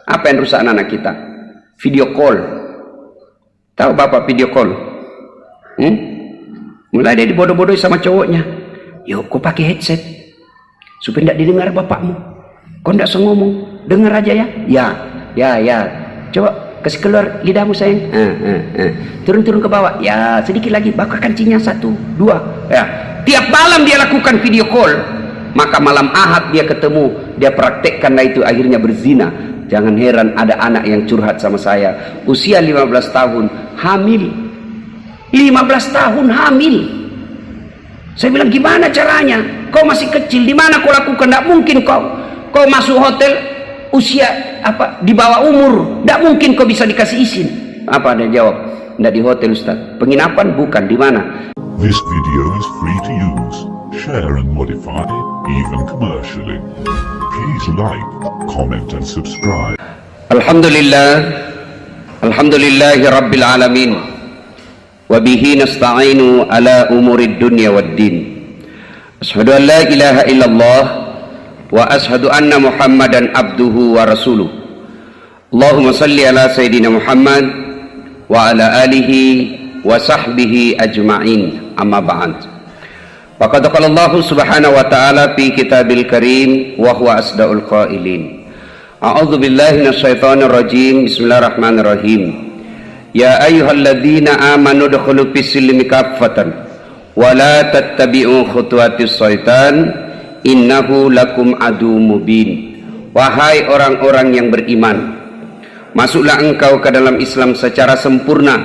Apa yang rusak anak kita? Video call. Tahu bapak video call? Mulai dia dibodoh-bodohi sama cowoknya. Yuk, kau pakai headset supaya tidak didengar bapakmu. Kau tidak usah ngomong, dengar aja ya. Ya. Coba kasih keluar lidahmu sayang. Turun ke bawah. Ya, sedikit lagi. Bakar kancingnya 1, 2. Ya. Tiap malam dia lakukan video call. Maka malam Ahad dia ketemu, dia praktekkanlah itu, akhirnya berzina. Jangan heran ada anak yang curhat sama saya, usia 15 tahun, hamil. 15 tahun hamil. Saya bilang, gimana caranya? Kau masih kecil, di mana kau lakukan? Tidak mungkin kau masuk hotel usia di bawah umur. Tidak mungkin kau bisa dikasih izin. Apa dia jawab? Tidak di hotel Ustaz. Penginapan bukan, di mana? This video is free to use, share and modify, even commercially. Please like, comment and subscribe. Alhamdulillahi Rabbil Alamin. Wabihi nasta'inu ala umurid dunya waddin. Ashhadu an la ilaha illallah wa ashhadu anna Muhammadan abduhu wa rasuluh. Allahumma salli ala Sayyidina Muhammad wa ala alihi wa sahbihi ajma'in, amma ba'd. Faqad qala Allah subhanahu wa ta'ala fi kitabil karim wa huwa asdaqul qailin. A'udzu billahi minasyaitonir rajim. Bismillahirrahmanirrahim. Ya ayyuhalladzina amanu udkhulu fis-silmi kaffatan wa la tattabi'u khutuwatis syaitan innahu lakum aduwwum mubin. Wahai orang-orang yang beriman, masuklah engkau ke dalam Islam secara sempurna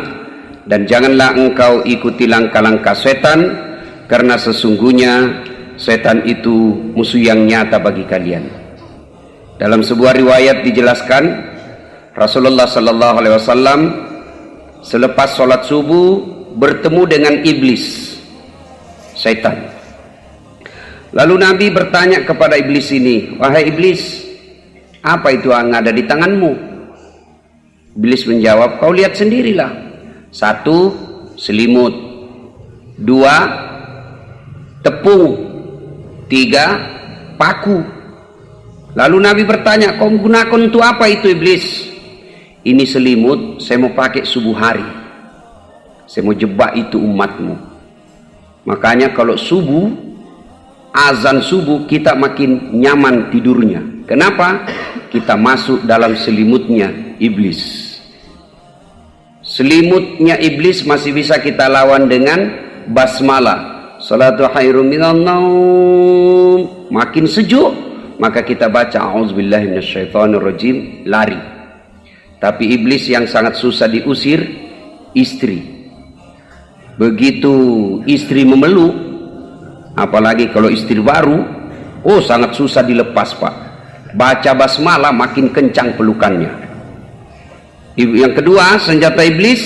dan janganlah engkau ikuti langkah-langkah setan, karena sesungguhnya setan itu musuh yang nyata bagi kalian. Dalam sebuah riwayat dijelaskan, Rasulullah sallallahu alaihi wasallam selepas sholat subuh bertemu dengan iblis, setan. Lalu Nabi bertanya kepada iblis ini, wahai iblis, apa itu yang ada di tanganmu? Iblis menjawab, kau lihat sendirilah. 1, selimut. 2, tepung. 3, paku. Lalu Nabi bertanya, kau gunakan untuk apa itu iblis? Ini selimut, saya mau pakai subuh hari. Saya mau jebak itu umatmu. Makanya kalau subuh, azan subuh, kita makin nyaman tidurnya. Kenapa? Kita masuk dalam selimutnya iblis. Selimutnya iblis masih bisa kita lawan dengan basmalah. Salatu khairum minan naum. Makin sejuk, maka kita baca a'udzubillahi minasyaitonirrajim, lari. Tapi iblis yang sangat susah diusir, istri. Begitu istri memeluk, apalagi kalau istri baru, sangat susah dilepas pak. Baca basmalah makin kencang pelukannya. Yang kedua, senjata iblis,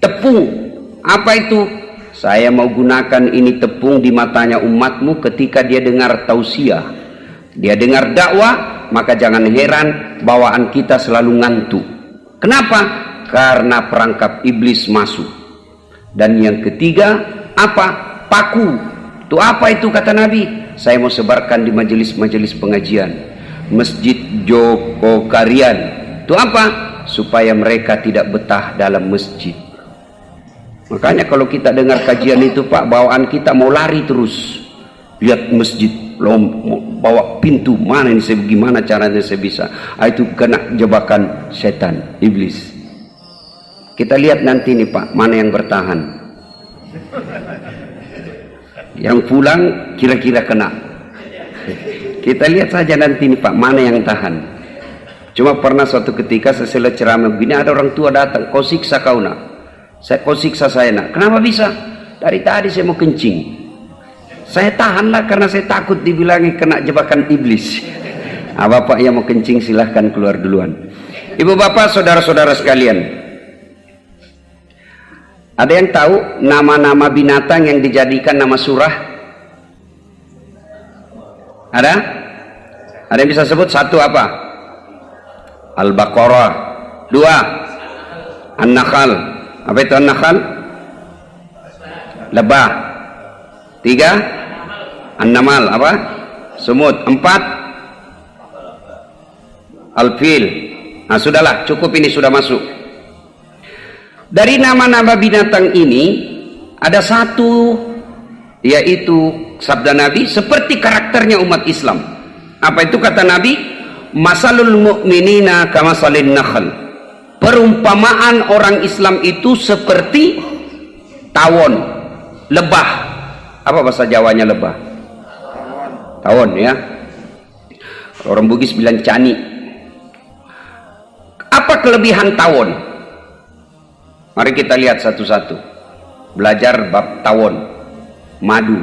tepung. Apa itu? Saya mau gunakan ini tepung di matanya umatmu ketika dia dengar tausiah, dia dengar dakwah, maka jangan heran bawaan kita selalu ngantuk. Kenapa? Karena perangkap iblis masuk. Dan yang ketiga, apa? Paku. Itu apa itu kata Nabi? Saya mau sebarkan di majelis-majelis pengajian, Masjid Joko Karian. Itu apa? Supaya mereka tidak betah dalam masjid. Makanya kalau kita dengar kajian itu pak, bawaan kita mau lari terus. Lihat masjid, bawa pintu, mana ini saya, gimana caranya saya bisa. Itu kena jebakan setan, iblis. Kita lihat nanti nih pak, mana yang bertahan. Yang pulang kira-kira kena. Kita lihat saja nanti nih pak, mana yang tahan. Cuma pernah suatu ketika setelah ceramah begini, ada orang tua datang, kau siksa kau nak. Kau siksa saya nak. Kenapa bisa? Dari tadi saya mau kencing. Saya tahanlah karena saya takut dibilangi kena jebakan iblis. Bapak yang mau kencing silahkan keluar duluan. Ibu bapak, saudara-saudara sekalian, ada yang tahu nama-nama binatang yang dijadikan nama surah? Ada? Ada yang bisa sebut? 1 apa? Al-Baqarah. 2, An-Nahl. Apa itu An-Nahl? Lebah. 3, An-Namal. Apa? Semut. 4, Al-Fil. Nah, sudahlah, cukup ini sudah masuk. Dari nama-nama binatang ini ada satu, yaitu sabda Nabi seperti karakternya umat Islam. Apa itu kata Nabi? Masalul mu'minina kamasalin nakhl. Perumpamaan orang Islam itu seperti tawon, lebah. Apa bahasa Jawanya lebah? Tawon ya. Orang Bugis bilang cani. Apa kelebihan tawon? Mari kita lihat satu-satu. Belajar bab tawon, madu.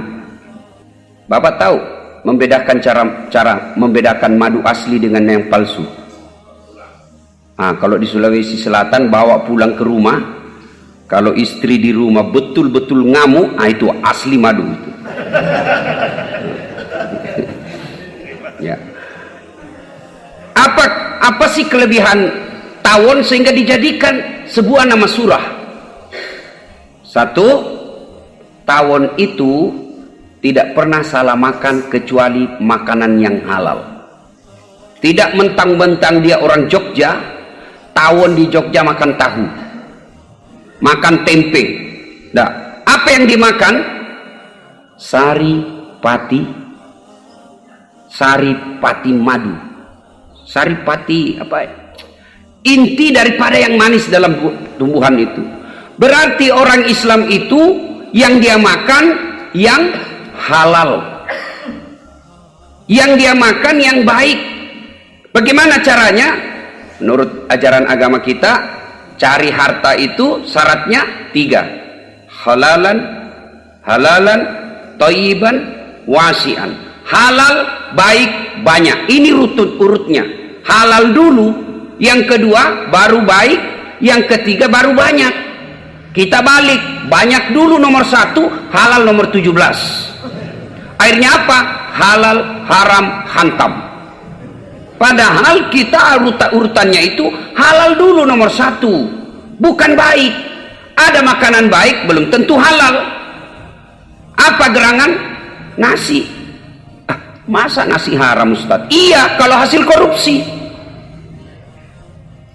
Bapak tahu membedakan cara membedakan madu asli dengan yang palsu. Nah, kalau di Sulawesi Selatan bawa pulang ke rumah, kalau istri di rumah betul-betul ngamuk, nah itu asli madu itu. Ya. Apa sih kelebihan tawon sehingga dijadikan sebuah nama surah? Satu, tawon itu tidak pernah salah makan kecuali makanan yang halal. Tidak mentang-mentang dia orang Jogja, tawon di Jogja makan tahu, makan tempe. Nah, apa yang dimakan? Sari pati madu, sari pati apa? Inti daripada yang manis dalam tumbuhan itu. Berarti orang Islam itu yang dia makan yang halal, yang dia makan yang baik. Bagaimana caranya? Menurut ajaran agama kita, cari harta itu syaratnya 3: halalan, thayyiban, wasi'an. Halal, baik, banyak. Ini urutnya. Halal dulu, yang kedua baru baik, yang ketiga baru banyak. Kita balik, banyak dulu nomor 1, halal nomor 17. Akhirnya apa? Halal, haram, hantam. Padahal kita urutannya itu halal dulu nomor 1, bukan baik. Ada makanan baik belum tentu halal. Apa gerangan? Nasi. Masa nasi haram, Ustaz? Iya, kalau hasil korupsi.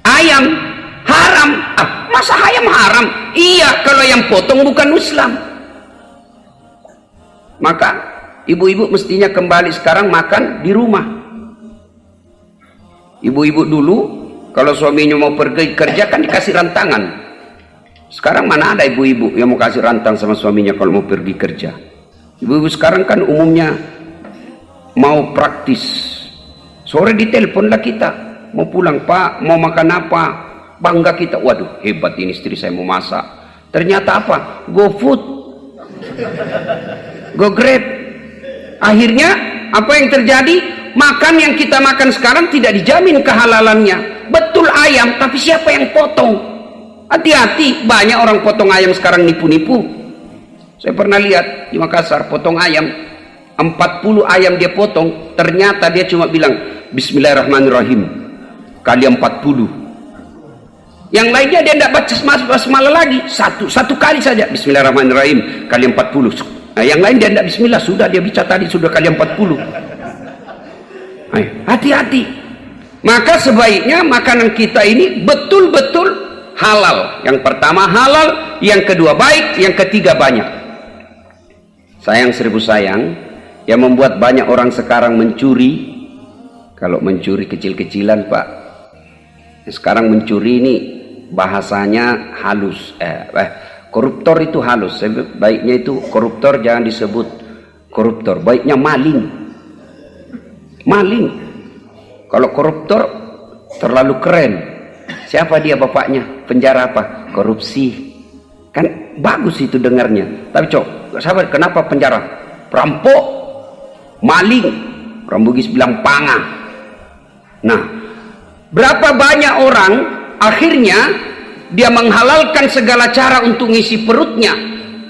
Ayam haram. Masa ayam haram? Iya, kalau yang potong bukan Islam. Maka ibu-ibu mestinya kembali sekarang makan di rumah. Ibu-ibu dulu kalau suaminya mau pergi kerja kan dikasih rantangan. Sekarang mana ada ibu-ibu yang mau kasih rantang sama suaminya kalau mau pergi kerja? Ibu-ibu sekarang kan umumnya mau praktis. Sore ditelepon lah kita, mau pulang Pak, mau makan apa? Bangga kita, waduh hebat ini istri saya mau masak. Ternyata apa? GoFood, GoGrab. Akhirnya apa yang terjadi? Makan yang kita makan sekarang tidak dijamin kehalalannya. Betul ayam, tapi siapa yang potong? Hati-hati, banyak orang potong ayam sekarang nipu-nipu. Saya pernah lihat di Makassar potong ayam, 40 ayam dia potong, ternyata dia cuma bilang Bismillahirrahmanirrahim kali 40. Yang lainnya dia tidak baca basmalah lagi, satu kali saja Bismillahirrahmanirrahim kali 40. Nah, yang lain dia tidak bismillah, sudah dia bicara tadi sudah kali 40. Hati-hati. Maka sebaiknya makanan kita ini betul-betul halal. Yang pertama halal, yang kedua baik, yang ketiga banyak. Sayang seribu sayang, yang membuat banyak orang sekarang mencuri. Kalau mencuri kecil-kecilan Pak, sekarang mencuri ini bahasanya halus. Koruptor itu halus. Baiknya itu koruptor jangan disebut koruptor, baiknya maling. Maling. Kalau koruptor terlalu keren. Siapa dia bapaknya? Penjara apa? Korupsi. Kan bagus itu dengarnya. Tapi sahabat, kenapa penjara? Perampok, maling. Orang Bugis bilang panga. Nah, berapa banyak orang akhirnya dia menghalalkan segala cara untuk ngisi perutnya.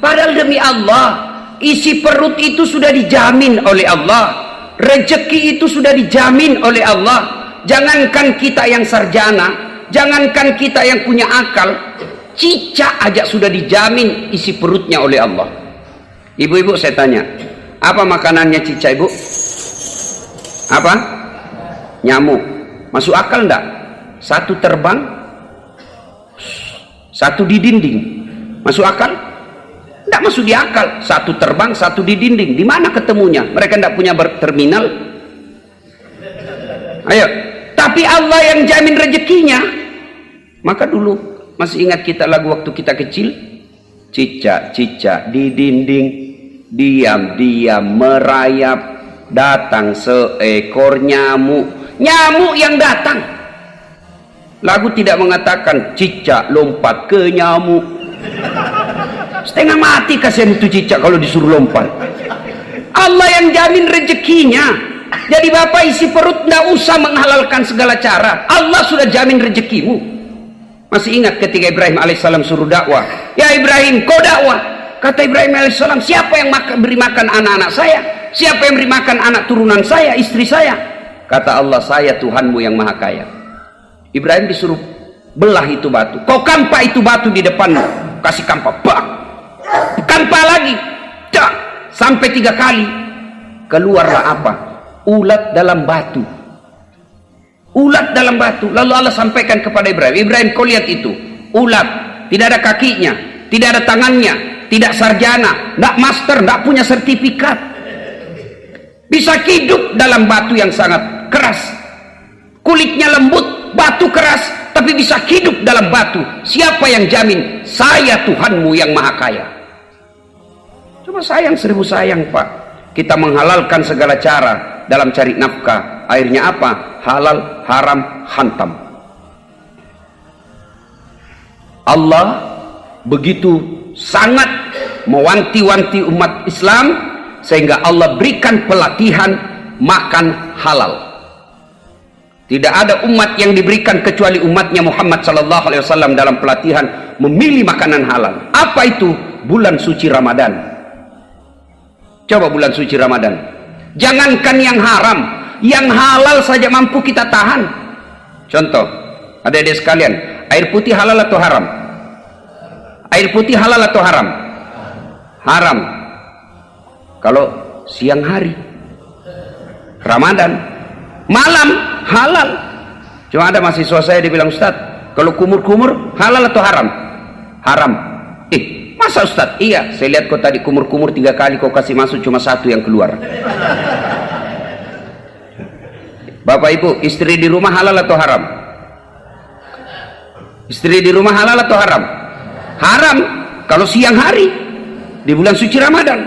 Padahal demi Allah, isi perut itu sudah dijamin oleh Allah. Rezeki itu sudah dijamin oleh Allah. Jangankan kita yang sarjana, jangankan kita yang punya akal, cicak aja sudah dijamin isi perutnya oleh Allah. Ibu-ibu saya tanya, apa makanannya cicak ibu? Apa? Nyamuk. Masuk akal enggak? satu terbang, satu di dinding. Masuk akal? Tidak masuk di akal. Satu terbang, satu di dinding. Di mana ketemunya? Mereka tidak punya terminal. Ayo, tapi Allah yang jamin rezekinya. Maka dulu masih ingat kita lagu waktu kita kecil, cicak-cicak di dinding, diam-diam merayap, datang seekor nyamuk. Nyamuk yang datang. Lagu tidak mengatakan cicak lompat ke nyamuk. Setengah mati kasihan itu cicak kalau disuruh lompat. Allah yang jamin rezekinya. Jadi bapak isi perut, tidak usah menghalalkan segala cara. Allah sudah jamin rezekimu. Masih ingat ketika Ibrahim alaihissalam suruh dakwah, ya Ibrahim kau dakwah. Kata Ibrahim alaihissalam, siapa yang beri makan anak-anak saya? Siapa yang beri makan anak turunan saya, istri saya? Kata Allah, saya Tuhanmu yang maha kaya. Ibrahim disuruh belah itu batu. Kau kampak itu batu di depanmu. Kasih kampak, bak. Kampak lagi, cak. Sampai 3 kali. Keluarlah apa? Ulat dalam batu. Ulat dalam batu. Lalu Allah sampaikan kepada Ibrahim, Ibrahim kau lihat itu ulat, tidak ada kakinya, tidak ada tangannya, tidak sarjana, tidak master, tidak punya sertifikat, bisa hidup dalam batu yang sangat keras, kulitnya lembut, batu keras, tapi bisa hidup dalam batu. Siapa yang jamin? Saya Tuhanmu yang maha kaya. Coba sayang, 1000 sayang Pak. Kita menghalalkan segala cara dalam cari nafkah. Akhirnya apa? Halal, haram, hantam. Allah begitu sangat mewanti-wanti umat Islam sehingga Allah berikan pelatihan makan halal. Tidak ada umat yang diberikan kecuali umatnya Muhammad SAW dalam pelatihan memilih makanan halal. Apa itu? Bulan suci Ramadan. Coba bulan suci Ramadan, jangankan yang haram, yang halal saja mampu kita tahan. Contoh, adik-adik sekalian, air putih halal atau haram? Air putih halal atau haram? Haram. Kalau siang hari Ramadan, malam halal. Cuma ada mahasiswa saya dibilang, Ustaz, kalau kumur-kumur halal atau haram? Haram. Masa Ustaz? Iya, saya lihat kau tadi kumur-kumur 3 kali kau kasih masuk, cuma 1 yang keluar. Bapak Ibu, istri di rumah halal atau haram? Istri di rumah halal atau haram? Haram kalau siang hari di bulan suci Ramadan.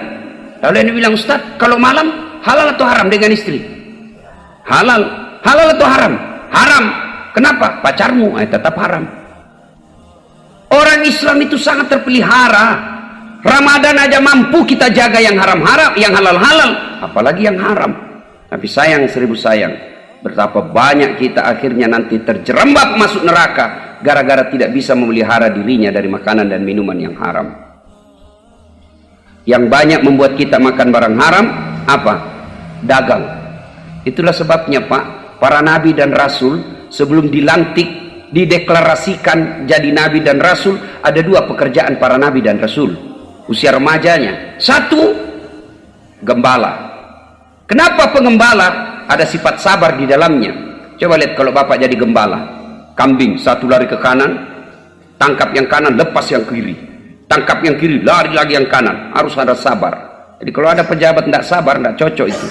Lalu ini bilang, Ustaz, kalau malam halal atau haram dengan istri? Halal. Halal atau haram? Haram. Kenapa? Pacarmu tetap haram. Orang Islam itu sangat terpelihara. Ramadan aja mampu kita jaga yang haram-haram, yang halal-halal, apalagi yang haram. Tapi sayang, 1000 sayang, betapa banyak kita akhirnya nanti terjerembab masuk neraka gara-gara tidak bisa memelihara dirinya dari makanan dan minuman yang haram. Yang banyak membuat kita makan barang haram apa? Dagang. Itulah sebabnya Pak, para nabi dan rasul sebelum dilantik, dideklarasikan jadi nabi dan rasul, ada 2 pekerjaan para nabi dan rasul usia remajanya. 1, gembala. Kenapa pengembala? Ada sifat sabar di dalamnya. Coba lihat kalau bapak jadi gembala, kambing 1 lari ke kanan, tangkap yang kanan, lepas yang kiri, tangkap yang kiri, lari lagi yang kanan. Harus ada sabar. Jadi kalau ada pejabat tidak sabar, tidak cocok itu.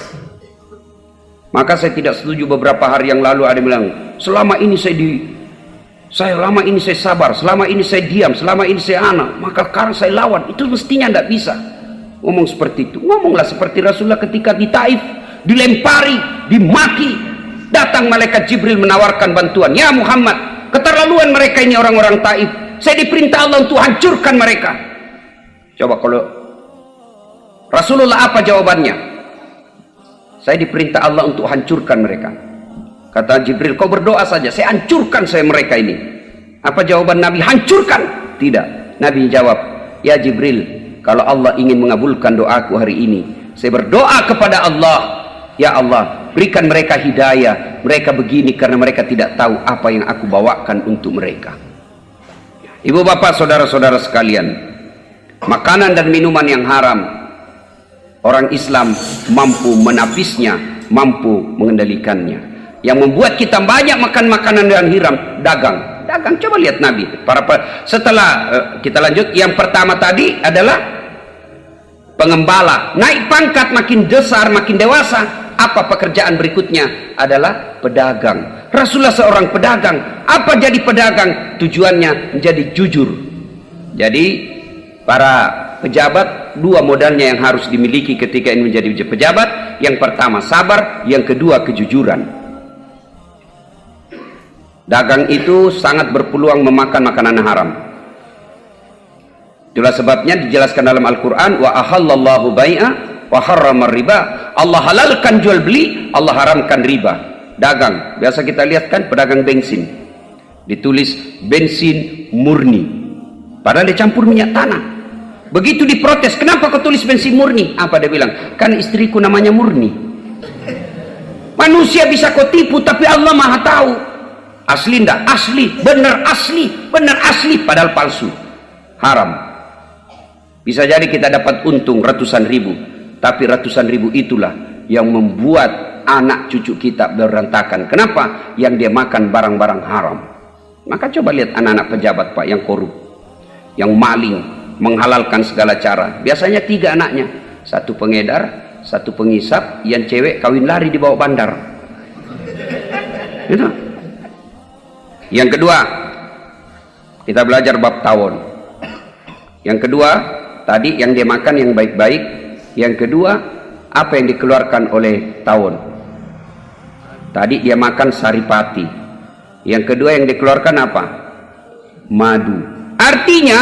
Maka saya tidak setuju. Beberapa hari yang lalu ada yang bilang, selama ini selama ini saya sabar, selama ini saya diam, selama ini saya anak, maka sekarang saya lawan. Itu mestinya tidak bisa ngomong seperti itu. Ngomonglah seperti Rasulullah ketika di Taif, dilempari, dimaki, datang malaikat Jibril menawarkan bantuan. Ya Muhammad, keterlaluan mereka ini orang-orang Taif, saya diperintah Allah untuk hancurkan mereka. Coba kalau Rasulullah apa jawabannya? Saya diperintah Allah untuk hancurkan mereka. Kata Jibril, kau berdoa saja, saya hancurkan mereka ini. Apa jawaban Nabi? Hancurkan? Tidak. Nabi jawab, ya Jibril, kalau Allah ingin mengabulkan doaku hari ini, saya berdoa kepada Allah, ya Allah, berikan mereka hidayah. Mereka begini karena mereka tidak tahu apa yang aku bawakan untuk mereka. Ibu bapak saudara-saudara sekalian, makanan dan minuman yang haram, orang Islam mampu menapisnya, mampu mengendalikannya. Yang membuat kita banyak makan makanan yang hiram, dagang. Coba lihat Nabi. Setelah kita lanjut, yang pertama tadi adalah pengembala. Naik pangkat, makin besar, makin dewasa. Apa pekerjaan berikutnya? Adalah pedagang. Rasulullah seorang pedagang. Apa jadi pedagang? Tujuannya menjadi jujur. Jadi para pejabat, dua modalnya yang harus dimiliki ketika ingin menjadi pejabat. Yang pertama sabar, yang kedua kejujuran. Dagang itu sangat berpeluang memakan makanan haram. Itulah sebabnya dijelaskan dalam Al-Quran, wa ahallallahu bai'a wa harrama riba. Allah halalkan jual beli, Allah haramkan riba. Dagang, biasa kita lihat kan pedagang bensin, ditulis bensin murni, padahal dicampur minyak tanah. Begitu diprotes, kenapa kau tulis bensin murni? Apa dia bilang? Kan istriku namanya Murni. Manusia bisa kau tipu, tapi Allah maha tahu. Asli ndak? Asli, benar asli, padahal palsu, haram. Bisa jadi kita dapat untung ratusan ribu, tapi ratusan ribu itulah yang membuat anak cucu kita berantakan. Kenapa? Yang dia makan barang-barang haram. Maka coba lihat anak-anak pejabat Pak yang korup, yang maling, menghalalkan segala cara. Biasanya 3 anaknya, 1 pengedar, 1 penghisap, yang cewek kawin lari di bawah bandar. Gitu. Yang kedua, kita belajar bab tawon. Yang kedua, tadi yang dia makan yang baik-baik. Yang kedua, apa yang dikeluarkan oleh tawon? Tadi dia makan saripati. Yang kedua yang dikeluarkan apa? Madu. Artinya,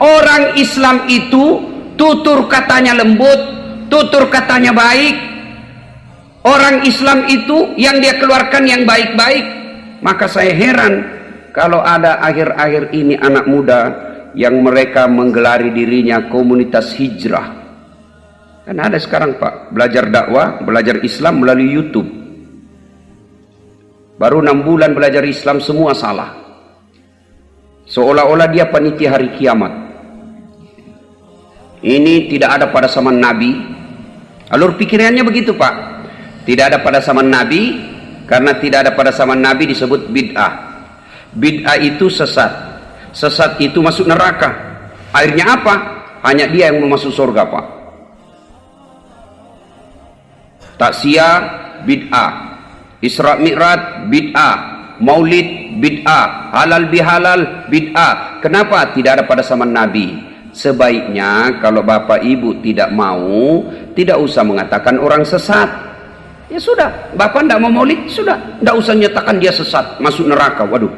orang Islam itu tutur katanya lembut, tutur katanya baik. Orang Islam itu yang dia keluarkan yang baik-baik. Maka saya heran kalau ada akhir-akhir ini anak muda yang mereka menggelari dirinya komunitas hijrah. Kan ada sekarang Pak, belajar dakwah, belajar Islam melalui YouTube. Baru 6 bulan belajar Islam semua salah. Seolah-olah dia panitia hari kiamat. Ini tidak ada pada zaman Nabi. Alur pikirannya begitu Pak. Tidak ada pada zaman Nabi. Karena tidak ada pada zaman Nabi disebut bid'ah. Bid'ah itu sesat. Sesat itu masuk neraka. Akhirnya apa? Hanya dia yang mau masuk surga Pak. Taksiyah bid'ah, Isra Mi'raj bid'ah, Maulid bid'ah, halal bihalal bid'ah. Kenapa? Tidak ada pada zaman Nabi. Sebaiknya kalau bapak ibu tidak mau, tidak usah mengatakan orang sesat. Ya sudah, bapak tidak mau maulid, sudah, tidak usah nyatakan dia sesat, masuk neraka. Waduh,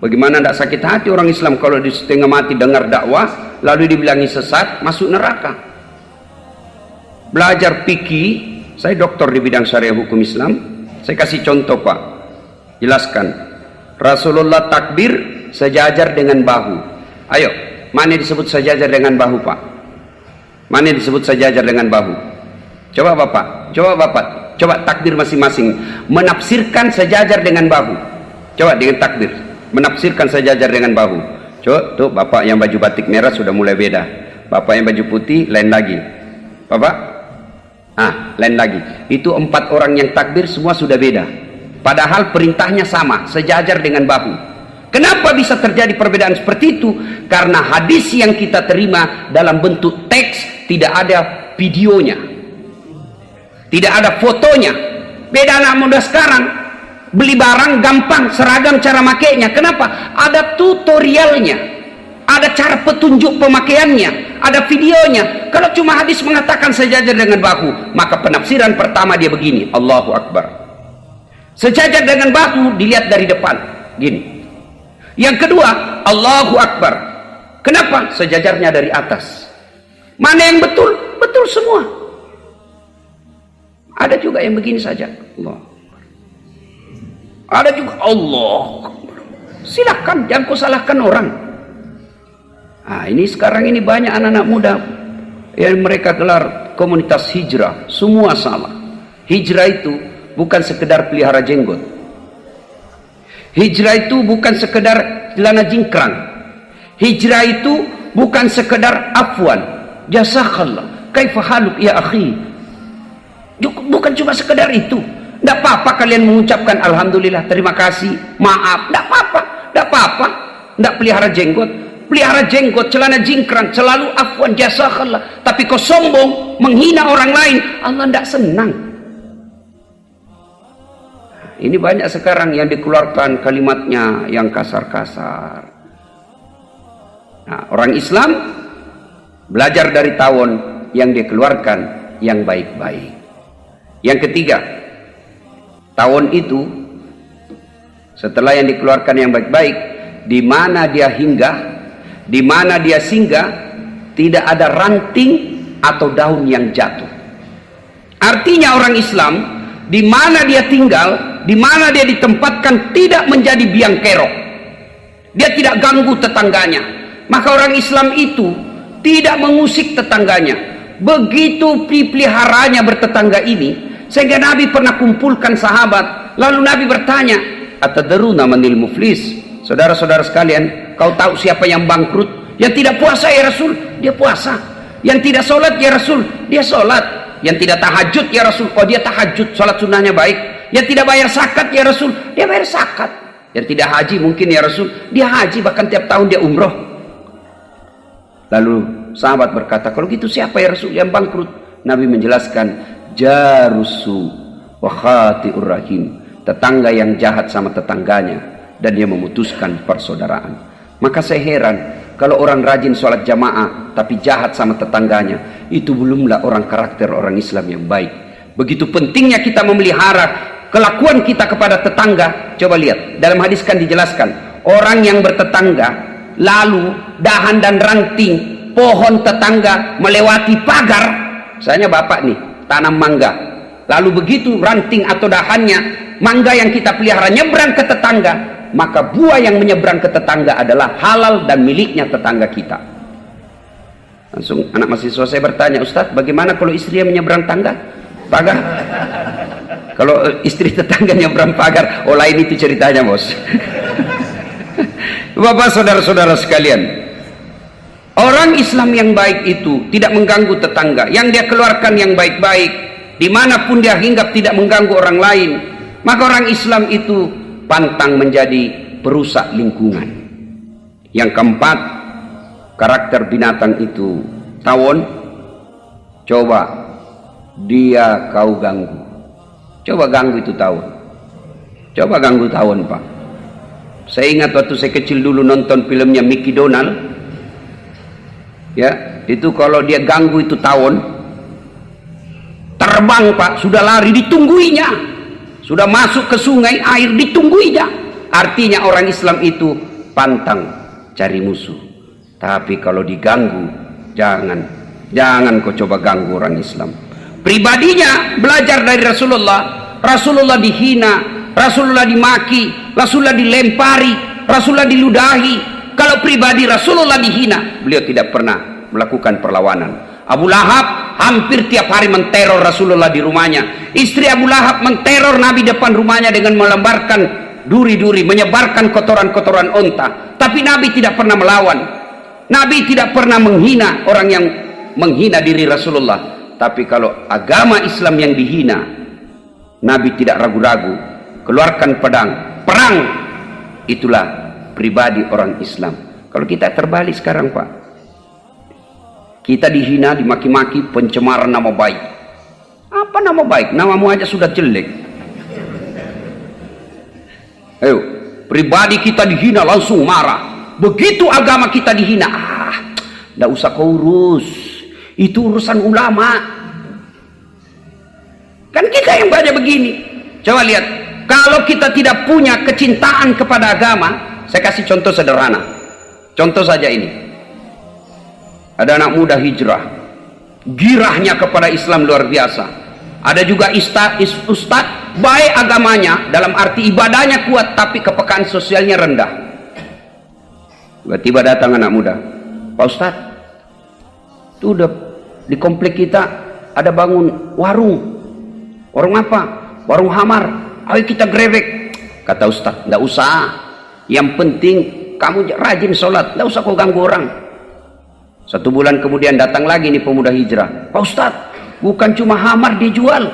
bagaimana tidak sakit hati orang Islam kalau di setengah mati dengar dakwah, lalu dibilangi sesat, masuk neraka. Belajar fikih, saya doktor di bidang syariah hukum Islam, saya kasih contoh Pak, jelaskan. Rasulullah takbir sejajar dengan bahu. Ayo, mana disebut sejajar dengan bahu Pak? Mana disebut sejajar dengan bahu? Coba Bapak, coba takbir masing-masing, menafsirkan sejajar dengan bahu. Coba dengan takbir menafsirkan sejajar dengan bahu. Coba tuh Bapak yang baju batik merah sudah mulai beda, Bapak yang baju putih lain lagi. Bapak lain lagi. Itu 4 orang yang takbir semua sudah beda, padahal perintahnya sama, sejajar dengan bahu. Kenapa bisa terjadi perbedaan seperti itu? Karena hadis yang kita terima dalam bentuk teks, tidak ada videonya, tidak ada fotonya. Beda anak muda sekarang, beli barang gampang, seragam cara makainya. Kenapa? Ada tutorialnya, ada cara petunjuk pemakaiannya, ada videonya. Kalau cuma hadis mengatakan sejajar dengan bahu, maka penafsiran pertama dia begini, Allahu Akbar. Sejajar dengan bahu dilihat dari depan, gini. Yang kedua, Allahu Akbar. Kenapa? Sejajarnya dari atas. Mana yang betul? Betul semua. Ada juga yang begini saja, Allah. Ada juga Allah. Silakan, jangan kau salahkan orang. Ini sekarang ini banyak anak-anak muda yang mereka gelar komunitas hijrah, semua salah. Hijrah itu bukan sekedar pelihara jenggot. Hijrah itu bukan sekedar celana jingkrang. Hijrah itu bukan sekedar afwan, jazakallah, kaifa haluk ya akhi. Bukan cuma sekedar itu. Tidak apa-apa kalian mengucapkan alhamdulillah, terima kasih, maaf, tidak apa-apa, tidak apa-apa. Tidak pelihara jenggot. Pelihara jenggot, celana jingkrang, selalu afwan jazakallah. Tapi kau sombong, menghina orang lain, Allah tidak senang. Ini banyak sekarang yang dikeluarkan kalimatnya yang kasar-kasar. Nah, orang Islam belajar dari tawon yang dikeluarkan yang baik-baik. Yang ketiga, tawon itu setelah yang dikeluarkan yang baik-baik, di mana dia hinggah, di mana dia singgah, tidak ada ranting atau daun yang jatuh. Artinya orang Islam di mana dia tinggal, di mana dia ditempatkan, tidak menjadi biang kerok. Dia tidak ganggu tetangganya. Maka orang Islam itu tidak mengusik tetangganya. Begitu dipeliharanya bertetangga ini, sehingga Nabi pernah kumpulkan sahabat. Lalu Nabi bertanya, "Atadruna manil muflis?" Saudara-saudara sekalian, kau tahu siapa yang bangkrut? Yang tidak puasa ya Rasul, dia puasa. Yang tidak sholat ya Rasul, dia sholat. Yang tidak tahajud ya Rasul, oh dia tahajud, sholat sunnahnya baik. Yang tidak bayar zakat ya Rasul, dia bayar zakat. Yang tidak haji mungkin ya Rasul, dia haji, bahkan tiap tahun dia umroh. Lalu sahabat berkata, kalau gitu siapa ya Rasul yang bangkrut? Nabi menjelaskan, jarusu wa khati'ur rahim, tetangga yang jahat sama tetangganya dan dia memutuskan persaudaraan. Maka saya heran kalau orang rajin sholat jamaah tapi jahat sama tetangganya, itu belumlah orang karakter orang Islam yang baik. Begitu pentingnya kita memelihara kelakuan kita kepada tetangga. Coba lihat, dalam hadis kan dijelaskan, orang yang bertetangga lalu dahan dan ranting pohon tetangga melewati pagar. Misalnya bapak nih tanam mangga, lalu begitu ranting atau dahannya mangga yang kita pelihara nyebrang ke tetangga, maka buah yang menyeberang ke tetangga adalah halal dan miliknya tetangga kita. Langsung anak mahasiswa saya bertanya, Ustadz bagaimana kalau istri menyeberang pagar? Kalau istri tetangga nyebrang pagar, oh lain itu ceritanya bos. Bapak saudara-saudara sekalian, orang Islam yang baik itu tidak mengganggu tetangga, yang dia keluarkan yang baik-baik, dimanapun dia hinggap tidak mengganggu orang lain. Maka orang Islam itu pantang menjadi perusak lingkungan. Yang keempat, karakter binatang itu tawon. Coba dia kau ganggu, coba ganggu itu tawon, coba ganggu tawon Pak. Saya ingat waktu saya kecil dulu nonton filmnya Mickey Donald, ya itu kalau dia ganggu itu tawon, terbang Pak, sudah lari ditungguinya, sudah masuk ke sungai air ditungguinya. Artinya orang Islam itu pantang cari musuh. Tapi kalau diganggu, jangan kau coba ganggu orang Islam. Pribadinya belajar dari Rasulullah. Rasulullah dihina, Rasulullah dimaki, Rasulullah dilempari, Rasulullah diludahi. Kalau pribadi Rasulullah dihina, beliau tidak pernah melakukan perlawanan. Abu Lahab hampir tiap hari menteror Rasulullah di rumahnya. Istri Abu Lahab menteror Nabi depan rumahnya dengan melemparkan duri-duri, menyebarkan kotoran-kotoran onta. Tapi Nabi tidak pernah melawan. Nabi tidak pernah menghina orang yang menghina diri Rasulullah. Tapi kalau agama Islam yang dihina, Nabi tidak ragu-ragu, keluarkan pedang, perang. Itulah pribadi orang Islam. Kalau kita terbalik sekarang Pak, kita dihina, dimaki-maki, pencemaran nama baik. Apa nama baik? Namamu aja sudah jelek. Ayo, pribadi kita dihina langsung marah. Begitu agama kita dihina, tidak usah kau urus, itu urusan ulama. Kan kita yang banyak begini. Coba lihat, kalau kita tidak punya kecintaan kepada agama, saya kasih contoh sederhana. Contoh saja ini. Ada anak muda hijrah, girahnya kepada Islam luar biasa. Ada juga ustadz, baik agamanya, dalam arti ibadahnya kuat, tapi kepekaan sosialnya rendah. Tiba-tiba datang anak muda, Pak Ustadz, itu udah di komplek kita ada bangun warung. Warung apa? Warung hamar. Ayo kita grebek. Kata Ustadz, enggak usah. Yang penting kamu rajin sholat, enggak usah kau ganggu orang. 1 bulan kemudian datang lagi nih pemuda hijrah. Pak Ustadz, bukan cuma hamar dijual,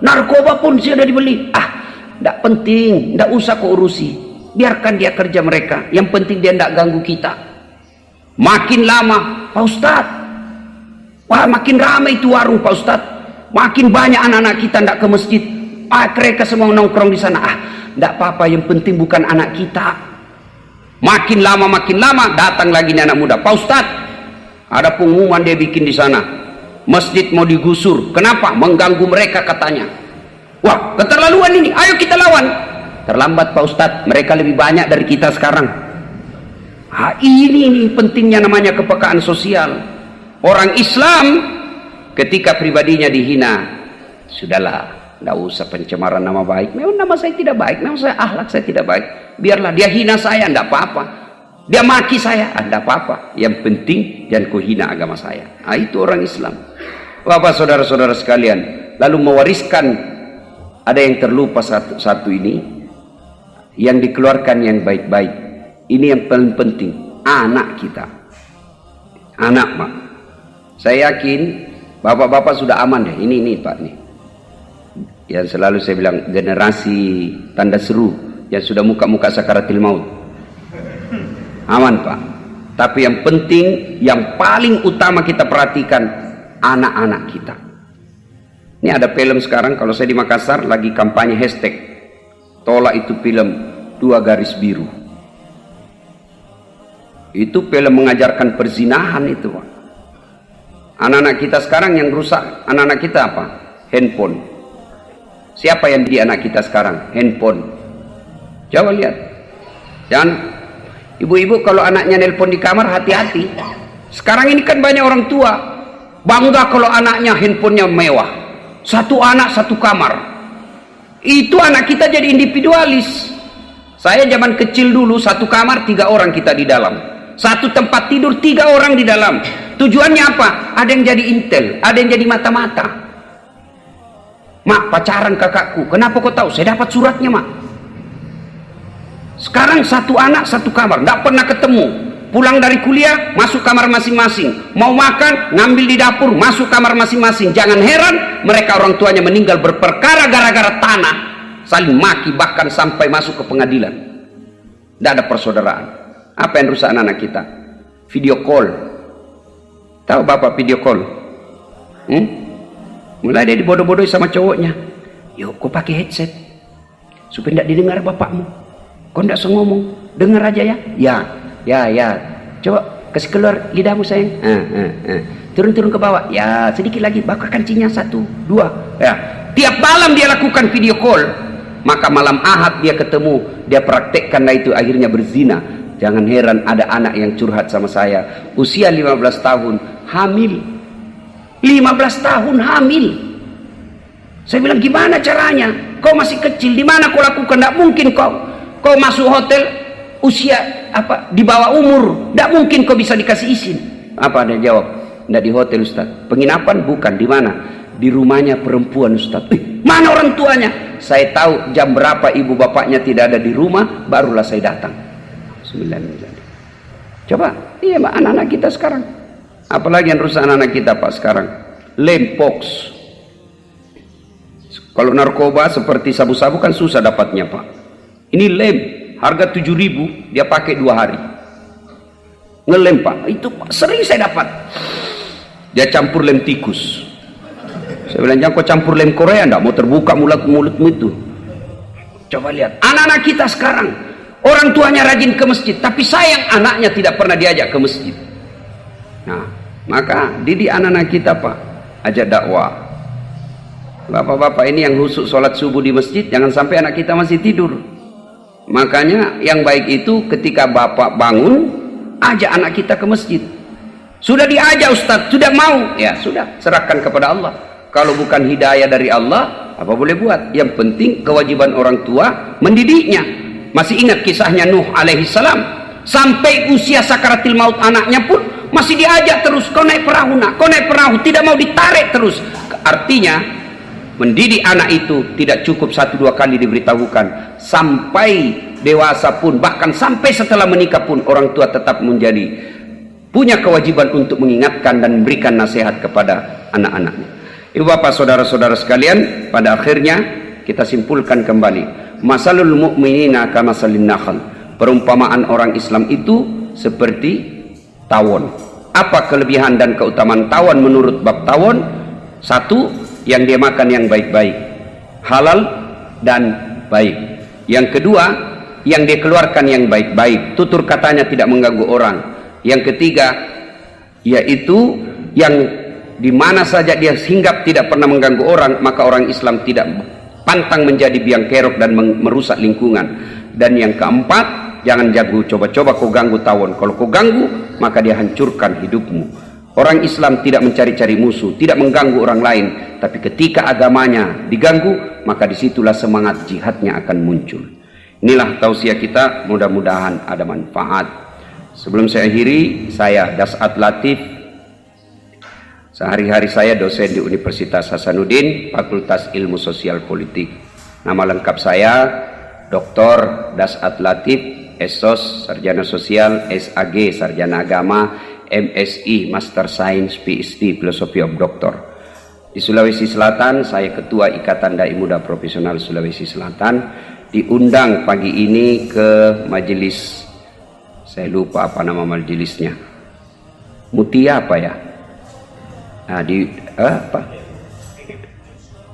narkoba pun sudah dibeli. Tidak penting, tidak usah kau urusi, biarkan dia kerja mereka, yang penting dia tidak ganggu kita. Makin lama Pak Ustadz, wah makin ramai itu warung Pak Ustadz, makin banyak anak-anak kita tidak ke masjid, mereka semua nongkrong di sana. Tidak apa-apa, yang penting bukan anak kita. Makin lama datang lagi nih anak muda, Pak Ustadz, ada pengumuman dia bikin di sana, masjid mau digusur. Kenapa? Mengganggu mereka katanya. Wah, keterlaluan ini, ayo kita lawan. Terlambat Pak Ustadz, mereka lebih banyak dari kita sekarang. Ini pentingnya namanya kepekaan sosial. Orang Islam ketika pribadinya dihina, sudahlah, tidak usah pencemaran nama baik. Memang nama saya tidak baik, memang saya akhlak saya tidak baik, biarlah dia hina saya, tidak apa-apa. Dia maki saya, tidak apa-apa. Yang penting jangan kau hina agama saya. Itu orang Islam. Bapak saudara-saudara sekalian, lalu mewariskan, ada yang terlupa satu ini, yang dikeluarkan yang baik-baik. Ini yang paling penting, anak kita. Anak, Pak. Saya yakin bapak-bapak sudah aman deh. Ini Pak nih. Yang selalu saya bilang generasi tanda seru yang sudah muka-muka sakaratil maut. Aman Pak. Tapi yang penting, yang paling utama kita perhatikan anak-anak kita. Ini ada film sekarang, kalau saya di Makassar lagi kampanye hashtag tolak itu film 2 garis biru. Itu film mengajarkan perzinahan itu Pak. Anak-anak kita sekarang yang rusak anak-anak kita apa? Handphone. Siapa yang didik anak kita sekarang? Handphone. Coba lihat. Jangan, ibu-ibu kalau anaknya nelpon di kamar, hati-hati. Sekarang ini kan banyak orang tua bangga kalau anaknya handphonenya mewah. 1 anak 1 kamar. Itu anak kita jadi individualis. Saya zaman kecil dulu 1 kamar 3 orang kita di dalam, 1 tempat tidur 3 orang di dalam. Tujuannya apa? Ada yang jadi intel, ada yang jadi mata-mata. Mak, pacaran kakakku, kenapa kau tahu? Saya dapat suratnya, Mak. Sekarang 1 anak 1 kamar, tidak pernah ketemu. Pulang dari kuliah, masuk kamar masing-masing. Mau makan, ngambil di dapur, masuk kamar masing-masing. Jangan heran mereka orang tuanya meninggal berperkara gara-gara tanah, saling maki, bahkan sampai masuk ke pengadilan. Tidak ada persaudaraan. Apa yang rusak anak-anak kita? Video call. Tahu bapak video call? Mulai dia dibodoh-bodohi sama cowoknya. Yuk, kau pakai headset supaya tidak didengar bapakmu. Kau tidak usah ngomong, dengar aja ya. Ya. Coba kasih keluar lidahmu sayang. Turun ke bawah. Ya, sedikit lagi. Bakar kancingnya 1, 2. Ya. Tiap malam dia lakukan video call. Maka malam Ahad dia ketemu, dia praktekkan itu, akhirnya berzina. Jangan heran ada anak yang curhat sama saya, usia 15 tahun, hamil. 15 tahun hamil. Saya bilang, gimana caranya? Kau masih kecil, di mana kau lakukan? Tidak mungkin kau masuk hotel usia di bawah umur, tidak mungkin kau bisa dikasih izin. Apa dia jawab? Tidak di hotel Ustaz. Penginapan? Bukan. Di mana? Di rumahnya perempuan Ustaz. Mana orang tuanya? Saya tahu jam berapa ibu bapaknya tidak ada di rumah, barulah saya datang. 9. Coba, iya Mbak, anak-anak kita sekarang. Apalagi yang rusak anak-anak kita Pak sekarang? Lempox. Kalau narkoba seperti sabu-sabu kan susah dapatnya Pak. Ini lem, harga 7.000, dia pakai 2 hari. Ngelem Pak, itu sering saya dapat. Dia campur lem tikus. Saya bilang, jangan kau campur lem Korea, enggak mau terbuka mulutmu itu. Coba lihat, anak-anak kita sekarang, orang tuanya rajin ke masjid, tapi sayang anaknya tidak pernah diajak ke masjid. Nah, maka didik anak-anak kita Pak, ajak dakwah. Bapak-bapak ini yang khusus sholat subuh di masjid, jangan sampai anak kita masih tidur. Makanya yang baik itu ketika bapak bangun, ajak anak kita ke masjid. Sudah diajak Ustaz, sudah mau, ya sudah, serahkan kepada Allah. Kalau bukan hidayah dari Allah, apa boleh buat? Yang penting kewajiban orang tua mendidiknya. Masih ingat kisahnya Nuh alaihissalam, sampai usia sakaratil maut anaknya pun masih diajak terus, kau naik perahu nak, kau naik perahu, tidak mau ditarik terus. Artinya mendidik anak itu tidak cukup 1-2 kali diberitahukan, sampai dewasa pun, bahkan sampai setelah menikah pun orang tua tetap punya kewajiban untuk mengingatkan dan memberikan nasihat kepada anak-anaknya. Ibu bapak saudara-saudara sekalian, pada akhirnya kita simpulkan kembali, masalul mu'minina kamasalin nakhal, perumpamaan orang Islam itu seperti tawon. Apa kelebihan dan keutamaan tawon menurut bab tawon? Satu, yang dia makan yang baik-baik, halal dan baik. Yang kedua, yang dia keluarkan yang baik-baik, tutur katanya tidak mengganggu orang. Yang ketiga, yaitu yang di mana saja dia hinggap tidak pernah mengganggu orang, maka orang Islam tidak pantang menjadi biang kerok dan merusak lingkungan. Dan yang keempat, jangan jago coba-coba kau ganggu tawon. Kalau kau ganggu, maka dia hancurkan hidupmu. Orang Islam tidak mencari-cari musuh, tidak mengganggu orang lain, tapi ketika agamanya diganggu, maka disitulah semangat jihadnya akan muncul. Inilah tausiah kita, mudah-mudahan ada manfaat. Sebelum saya akhiri, saya Das'at Latif. Sehari-hari saya dosen di Universitas Hasanuddin, Fakultas Ilmu Sosial Politik. Nama lengkap saya Dr. Das'at Latif, SSOS, Sarjana Sosial, SAG, Sarjana Agama, MSI, Master Science, PhD, Philosophy of Doctor. Di Sulawesi Selatan, saya Ketua Ikatan Dai Muda Profesional Sulawesi Selatan, diundang pagi ini ke majelis, saya lupa apa nama majelisnya, Mutia apa ya? Nah,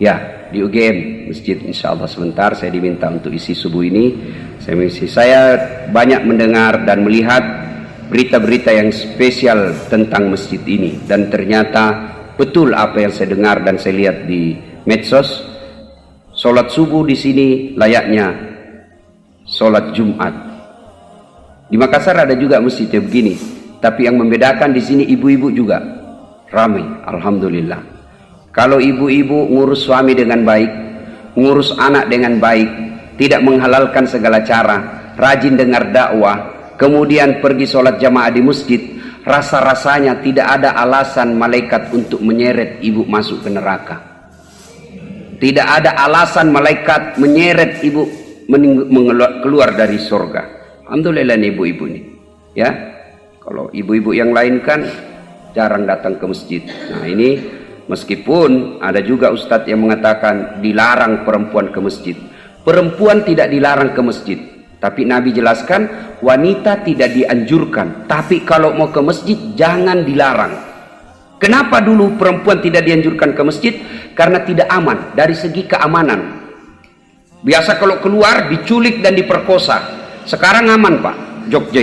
ya, di UGM Masjid. Insya Allah sebentar saya diminta untuk isi subuh ini. Saya banyak mendengar dan melihat berita-berita yang spesial tentang masjid ini, dan ternyata betul apa yang saya dengar dan saya lihat di medsos. Sholat subuh di sini layaknya sholat Jumat. Di Makassar ada juga masjid yang begini, tapi yang membedakan di sini ibu-ibu juga ramai. Alhamdulillah. Kalau ibu-ibu ngurus suami dengan baik, ngurus anak dengan baik, tidak menghalalkan segala cara, rajin dengar dakwah, kemudian pergi sholat jamaah di masjid, rasa-rasanya tidak ada alasan malaikat untuk menyeret ibu masuk ke neraka. Tidak ada alasan malaikat menyeret ibu keluar dari surga. Alhamdulillah nih ibu-ibu nih, ya. Kalau ibu-ibu yang lain kan jarang datang ke masjid. Nah ini, meskipun ada juga ustadz yang mengatakan dilarang perempuan ke masjid. Perempuan tidak dilarang ke masjid, tapi Nabi jelaskan wanita tidak dianjurkan, tapi kalau mau ke masjid jangan dilarang. Kenapa dulu perempuan tidak dianjurkan ke masjid? Karena tidak aman dari segi keamanan. Biasa kalau keluar diculik dan diperkosa. Sekarang aman Pak, Jogja ini.